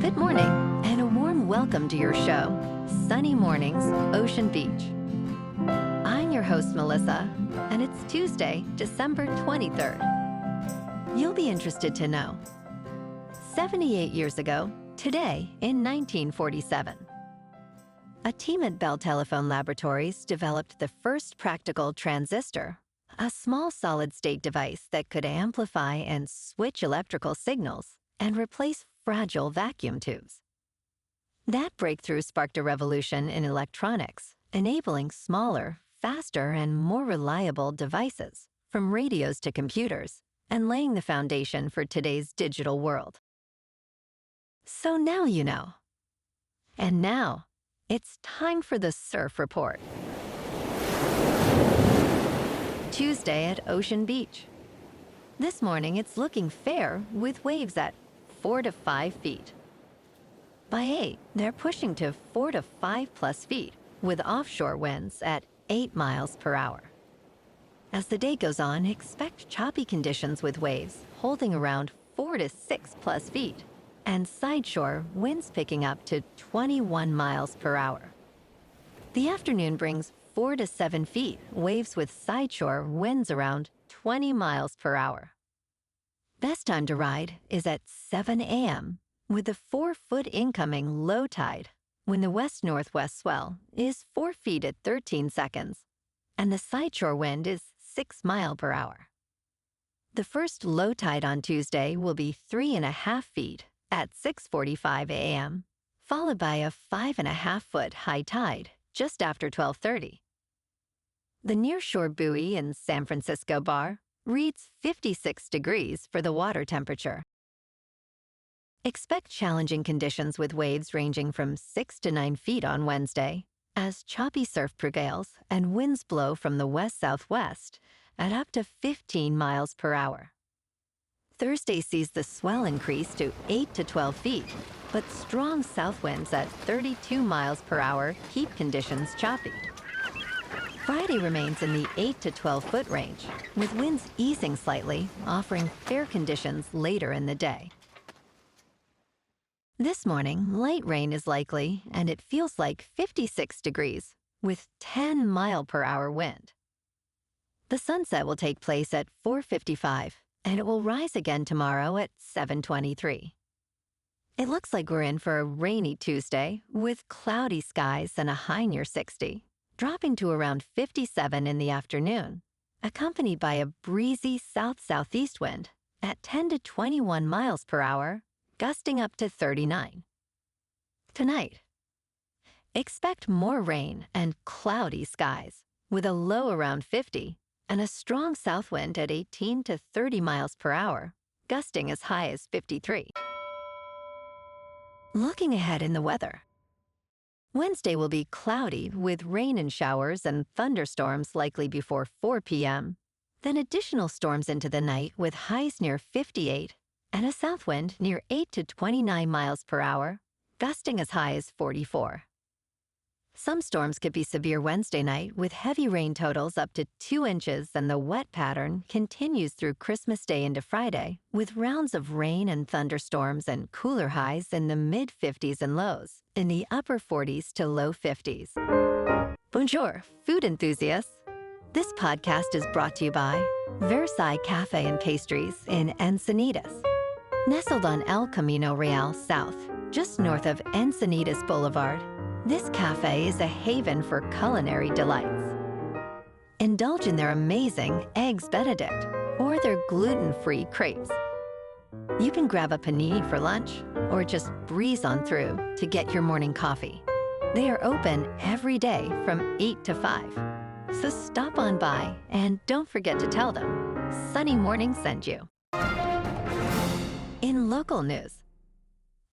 Good morning, and a warm welcome to your show, Sunny Mornings, Ocean Beach. I'm your host, Melissa, and it's Tuesday, December 23rd. You'll be interested to know, 78 years ago, today in 1947, a team at Bell Telephone Laboratories developed the first practical transistor, a small solid-state device that could amplify and switch electrical signals and replace fragile vacuum tubes. That breakthrough sparked a revolution in electronics, enabling smaller, faster, and more reliable devices, from radios to computers, and laying the foundation for today's digital world. So now you know. And now, it's time for the Surf Report. Tuesday at Ocean Beach. This morning, it's looking fair with waves at 4 to 5 feet. By 8, they're pushing to 4 to 5 plus feet, with offshore winds at 8 miles per hour. As the day goes on, expect choppy conditions with waves holding around 4 to 6 plus feet, and sideshore winds picking up to 21 miles per hour. The afternoon brings 4 to 7 feet, waves with sideshore winds around 20 miles per hour. Best time to ride is at 7 a.m. with a 4-foot incoming low tide when the west-northwest swell is 4 feet at 13 seconds and the sideshore wind is 6 miles per hour. The first low tide on Tuesday will be 3.5 feet at 6:45 a.m., followed by a 5.5-foot high tide just after 12:30. The nearshore buoy in San Francisco Bar reads 56 degrees for the water temperature. Expect challenging conditions with waves ranging from 6 to 9 feet on Wednesday, as choppy surf prevails and winds blow from the west-southwest at up to 15 miles per hour. Thursday sees the swell increase to 8 to 12 feet, but strong south winds at 32 miles per hour keep conditions choppy. Friday remains in the 8 to 12-foot range, with winds easing slightly, offering fair conditions later in the day. This morning, light rain is likely, and it feels like 56 degrees, with 10 mile per hour wind. The sunset will take place at 4:55, and it will rise again tomorrow at 7:23. It looks like we're in for a rainy Tuesday, with cloudy skies and a high near 60. Dropping to around 57 in the afternoon, accompanied by a breezy south-southeast wind at 10 to 21 miles per hour, gusting up to 39. Tonight, expect more rain and cloudy skies, with a low around 50 and a strong south wind at 18 to 30 miles per hour, gusting as high as 53. Looking ahead in the weather. Wednesday will be cloudy with rain and showers and thunderstorms likely before 4 p.m., then additional storms into the night with highs near 58 and a south wind near 8 to 29 miles per hour, gusting as high as 44. Some storms could be severe Wednesday night with heavy rain totals up to 2 inches, and the wet pattern continues through Christmas Day into Friday with rounds of rain and thunderstorms and cooler highs in the mid-50s and lows in the upper 40s to low 50s. Bonjour, food enthusiasts. This podcast is brought to you by Versailles Cafe and Pastries in Encinitas. Nestled on El Camino Real South, just north of Encinitas Boulevard, this cafe is a haven for culinary delights. Indulge in their amazing Eggs Benedict or their gluten-free crepes. You can grab a panini for lunch or just breeze on through to get your morning coffee. They are open every day from 8 to 5. So stop on by and don't forget to tell them Sunny Morning sent you. In local news,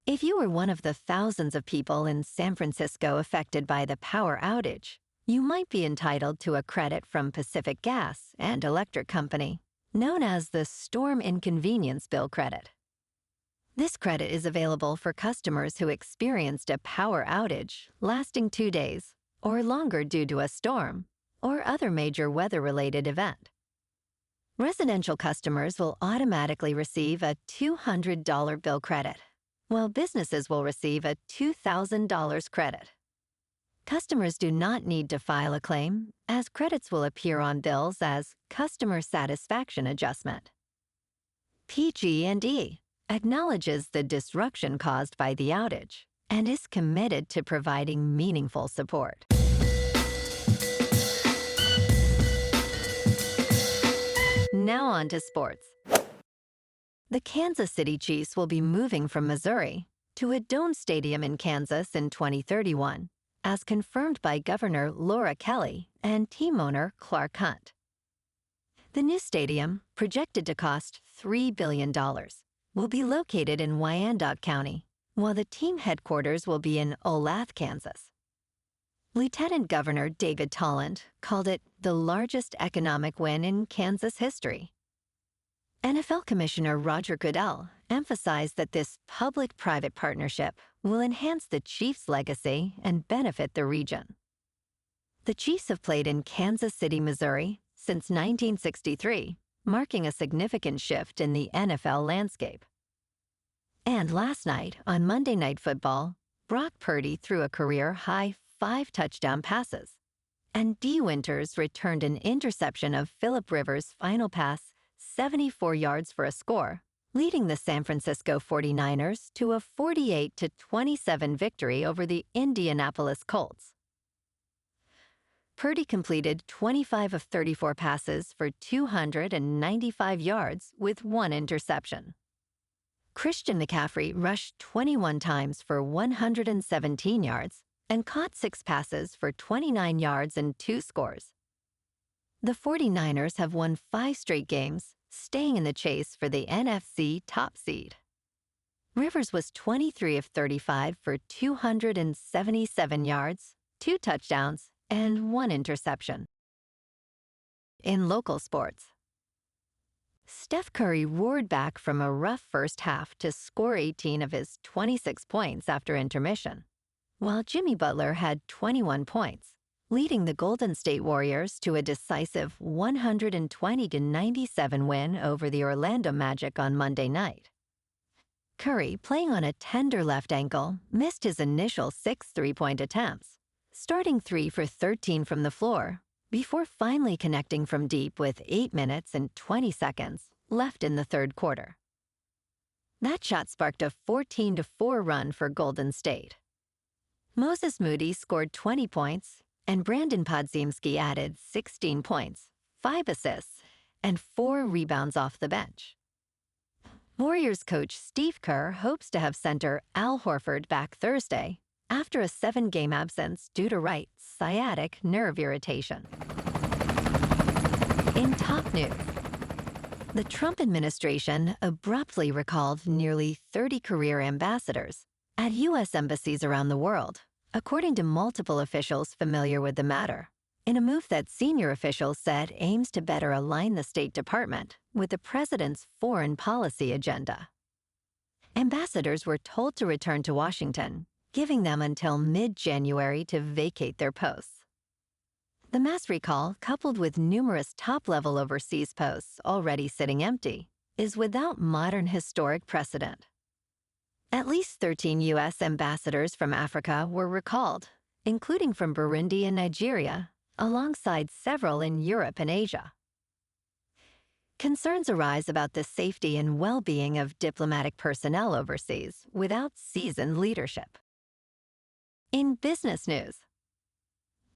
if you were one of the thousands of people in San Francisco affected by the power outage, you might be entitled to a credit from Pacific Gas and Electric Company, known as the Storm Inconvenience Bill Credit. This credit is available for customers who experienced a power outage lasting 2 days or longer due to a storm or other major weather-related event. Residential customers will automatically receive a $200 bill credit, while businesses will receive a $2,000 credit. Customers do not need to file a claim, as credits will appear on bills as customer satisfaction adjustment. PG&E acknowledges the disruption caused by the outage and is committed to providing meaningful support. Now on to sports. The Kansas City Chiefs will be moving from Missouri to a dome stadium in Kansas in 2031, as confirmed by Governor Laura Kelly and team owner Clark Hunt. The new stadium, projected to cost $3 billion, will be located in Wyandotte County, while the team headquarters will be in Olathe, Kansas. Lieutenant Governor David Talland called it the largest economic win in Kansas history. NFL Commissioner Roger Goodell emphasized that this public-private partnership will enhance the Chiefs' legacy and benefit the region. The Chiefs have played in Kansas City, Missouri since 1963, marking a significant shift in the NFL landscape. And last night, on Monday Night Football, Brock Purdy threw a career-high 5 touchdown passes, and Dee Winters returned an interception of Phillip Rivers' final pass 74 yards for a score, leading the San Francisco 49ers to a 48-27 victory over the Indianapolis Colts. Purdy completed 25 of 34 passes for 295 yards with 1 interception. Christian McCaffrey rushed 21 times for 117 yards and caught 6 passes for 29 yards and 2 scores. The 49ers have won 5 straight games, staying in the chase for the NFC top seed. Rivers was 23 of 35 for 277 yards, 2 touchdowns, and 1 interception. In local sports, Steph Curry roared back from a rough first half to score 18 of his 26 points after intermission, while Jimmy Butler had 21 points, leading the Golden State Warriors to a decisive 120-97 win over the Orlando Magic on Monday night. Curry, playing on a tender left ankle, missed his initial 6 three-point attempts, starting 3 for 13 from the floor, before finally connecting from deep with 8 minutes and 20 seconds left in the third quarter. That shot sparked a 14-4 run for Golden State. Moses Moody scored 20 points, and Brandin Podziemski added 16 points, 5 assists, and 4 rebounds off the bench. Warriors coach Steve Kerr hopes to have center Al Horford back Thursday after a 7-game absence due to right sciatic nerve irritation. In top news, the Trump administration abruptly recalled nearly 30 career ambassadors at U.S. embassies around the world, according to multiple officials familiar with the matter, in a move that senior officials said aims to better align the State Department with the president's foreign policy agenda. Ambassadors were told to return to Washington, giving them until mid-January to vacate their posts. The mass recall, coupled with numerous top-level overseas posts already sitting empty, is without modern historic precedent. At least 13 U.S. ambassadors from Africa were recalled, including from Burundi and Nigeria, alongside several in Europe and Asia. Concerns arise about the safety and well-being of diplomatic personnel overseas without seasoned leadership. In business news,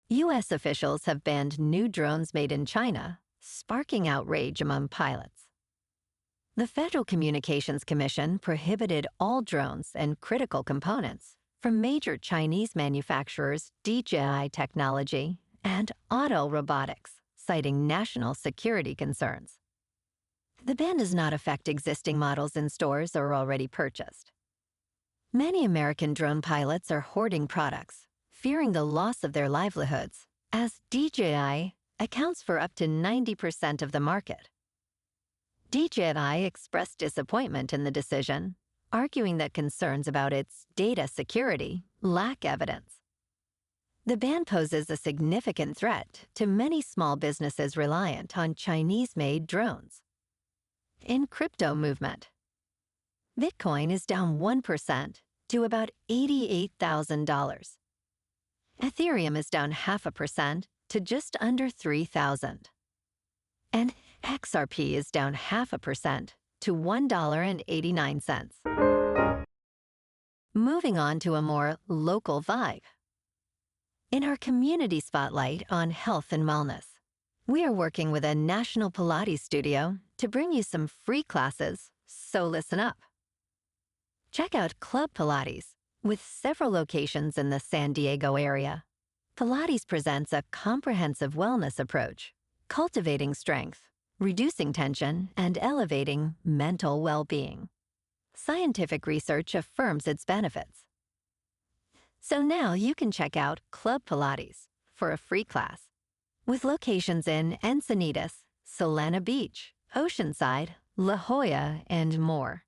U.S. officials have banned new drones made in China, sparking outrage among pilots. The Federal Communications Commission prohibited all drones and critical components from major Chinese manufacturers DJI Technology and Autel Robotics, citing national security concerns. The ban does not affect existing models in stores or already purchased. Many American drone pilots are hoarding products, fearing the loss of their livelihoods, as DJI accounts for up to 90% of the market. DJI expressed disappointment in the decision, arguing that concerns about its data security lack evidence. The ban poses a significant threat to many small businesses reliant on Chinese-made drones. In crypto movement, Bitcoin is down 1% to about $88,000. Ethereum is down 0.5% to just under 3,000. And XRP is down 0.5% to $1.89. Moving on to a more local vibe. In our community spotlight on health and wellness, we are working with a national Pilates studio to bring you some free classes, so listen up. Check out Club Pilates, with several locations in the San Diego area. Pilates presents a comprehensive wellness approach, cultivating strength, reducing tension, and elevating mental well-being. Scientific research affirms its benefits. So now you can check out Club Pilates for a free class, with locations in Encinitas, Solana Beach, Oceanside, La Jolla, and more.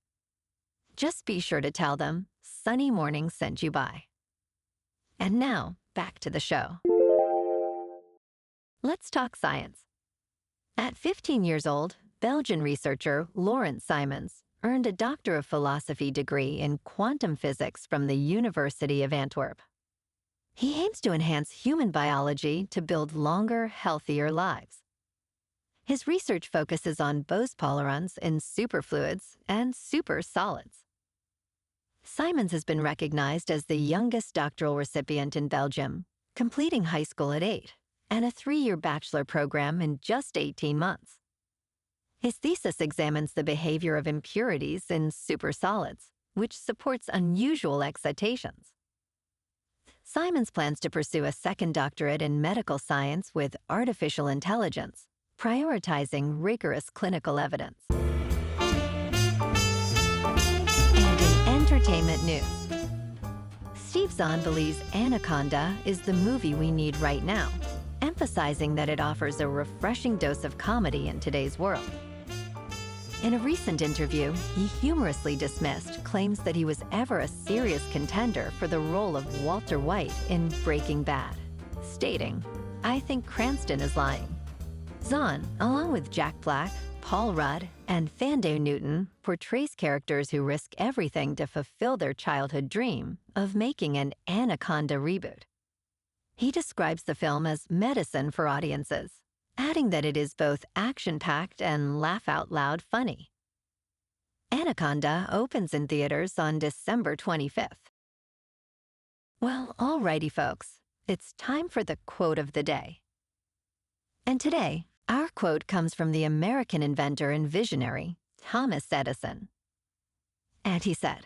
Just be sure to tell them Sunny Morning sent you by. And now, back to the show. Let's talk science. At 15 years old, Belgian researcher Laurent Simons earned a Doctor of Philosophy degree in quantum physics from the University of Antwerp. He aims to enhance human biology to build longer, healthier lives. His research focuses on Bose-Polarons in superfluids and supersolids. Simons has been recognized as the youngest doctoral recipient in Belgium, completing high school at 8, and a 3-year bachelor program in just 18 months. His thesis examines the behavior of impurities in supersolids, which supports unusual excitations. Simons plans to pursue a second doctorate in medical science with artificial intelligence, prioritizing rigorous clinical evidence. And in entertainment news, Steve Zahn believes Anaconda is the movie we need right now, emphasizing that it offers a refreshing dose of comedy in today's world. In a recent interview, he humorously dismissed claims that he was ever a serious contender for the role of Walter White in Breaking Bad, stating, "I think Cranston is lying." Zahn, along with Jack Black, Paul Rudd, and Thandie Newton, portrays characters who risk everything to fulfill their childhood dream of making an Anaconda reboot. He describes the film as medicine for audiences, adding that it is both action-packed and laugh-out-loud funny. Anaconda opens in theaters on December 25th. Well, alrighty, folks. It's time for the quote of the day. And today, our quote comes from the American inventor and visionary, Thomas Edison. And he said,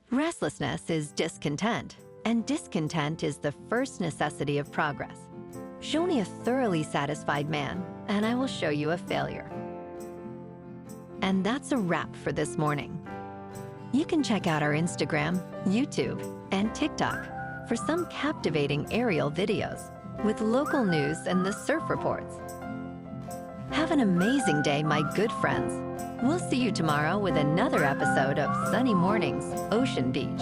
"Restlessness is discontent, and discontent is the first necessity of progress. Show me a thoroughly satisfied man, and I will show you a failure." And that's a wrap for this morning. You can check out our Instagram, YouTube, and TikTok for some captivating aerial videos with local news and the surf reports. Have an amazing day, my good friends. We'll see you tomorrow with another episode of Sunny Mornings, Ocean Beach.